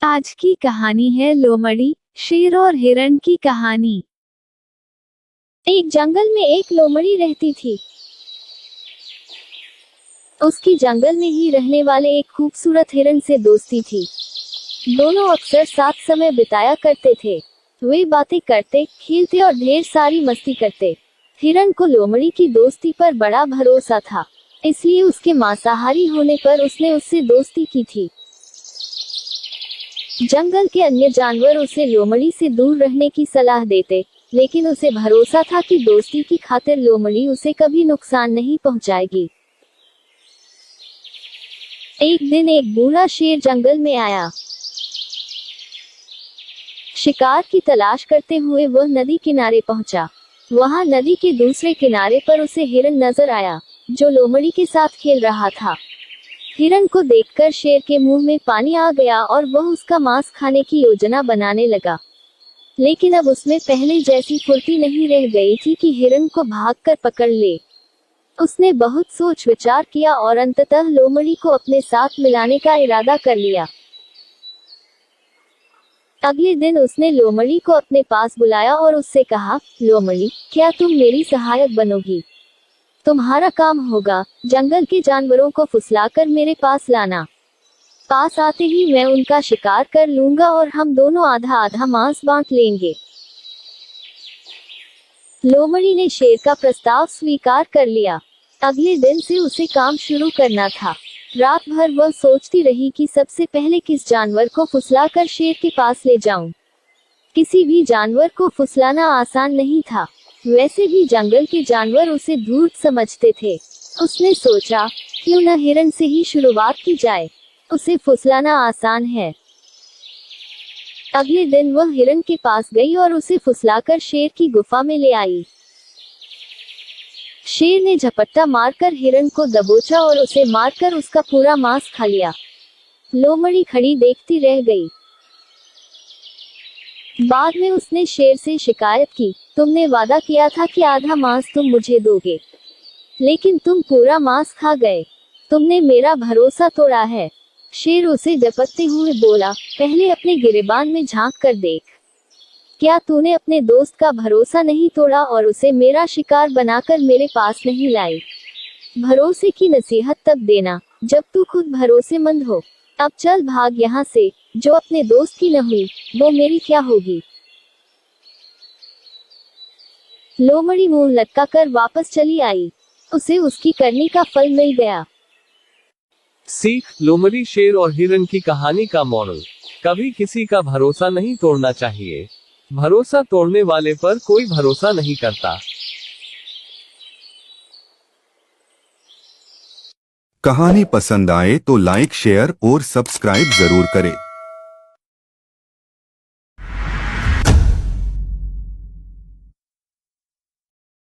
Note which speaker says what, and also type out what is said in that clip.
Speaker 1: आज की कहानी है लोमड़ी, शेर और हिरण की कहानी।
Speaker 2: एक जंगल में एक लोमड़ी रहती थी। उसकी जंगल में ही रहने वाले एक खूबसूरत हिरण से दोस्ती थी। दोनों अक्सर साथ समय बिताया करते थे। वे बातें करते, खेलते और ढेर सारी मस्ती करते। हिरण को लोमड़ी की दोस्ती पर बड़ा भरोसा था, इसलिए उसके मांसाहारी होने पर उसने उससे दोस्ती की थी। जंगल के अन्य जानवर उसे लोमड़ी से दूर रहने की सलाह देते, लेकिन उसे भरोसा था कि दोस्ती की खातिर लोमड़ी उसे कभी नुकसान नहीं पहुंचाएगी। एक दिन एक बूढ़ा शेर जंगल में आया। शिकार की तलाश करते हुए वह नदी किनारे पहुंचा। वहां नदी के दूसरे किनारे पर उसे हिरण नजर आया, जो लोमड़ी के साथ खेल रहा था। हिरण को देखकर शेर के मुंह में पानी आ गया और वह उसका मांस खाने की योजना बनाने लगा। लेकिन अब उसमें पहले जैसी फुर्ती नहीं रह गई थी कि हिरण को भागकर पकड़ ले। उसने बहुत सोच विचार किया और अंततः लोमड़ी को अपने साथ मिलाने का इरादा कर लिया। अगले दिन उसने लोमड़ी को अपने पास बुलाया और उससे कहा, लोमड़ी, क्या तुम मेरी सहायक बनोगी? तुम्हारा काम होगा जंगल के जानवरों को फुसलाकर मेरे पास लाना। पास आते ही मैं उनका शिकार कर लूंगा और हम दोनों आधा आधा मांस बांट लेंगे। लोमड़ी ने शेर का प्रस्ताव स्वीकार कर लिया। अगले दिन से उसे काम शुरू करना था। रात भर वह सोचती रही कि सबसे पहले किस जानवर को फुसलाकर शेर के पास ले जाऊं। किसी भी जानवर को फुसलाना आसान नहीं था, वैसे भी जंगल के जानवर उसे धूर्त समझते थे। उसने सोचा, क्यों न हिरण से ही शुरुआत की जाए, उसे फुसलाना आसान है। अगले दिन वह हिरण के पास गई और उसे फुसलाकर शेर की गुफा में ले आई। शेर ने झपट्टा मारकर हिरण को दबोचा और उसे मारकर उसका पूरा मांस खा लिया। लोमड़ी खड़ी देखती रह गई। बाद में उसने शेर से शिकायत की, तुमने वादा किया था कि आधा मांस तुम मुझे दोगे, लेकिन तुम पूरा मांस खा गए। तुमने मेरा भरोसा तोड़ा है। शेर उसे झपटते हुए बोला, पहले अपने गिरेबान में झांक कर देख। क्या तूने अपने दोस्त का भरोसा नहीं तोड़ा और उसे मेरा शिकार बनाकर मेरे पास नहीं लाई? भरोसे की नसीहत तब देना जब तू खुद भरोसेमंद हो। अब चल भाग यहाँ से, जो अपने दोस्त की न हुई, वो मेरी क्या होगी? लोमड़ी मुंह लटकाकर वापस चली आई। उसे उसकी करनी का फल मिल गया।
Speaker 3: सीख, लोमड़ी, शेर और हिरण की कहानी का मॉरल, कभी किसी का भरोसा नहीं तोड़ना चाहिए। भरोसा तोड़ने वाले पर कोई भरोसा नहीं करता।
Speaker 4: कहानी पसंद आए तो लाइक, शेयर और सब्सक्राइब जरूर करें।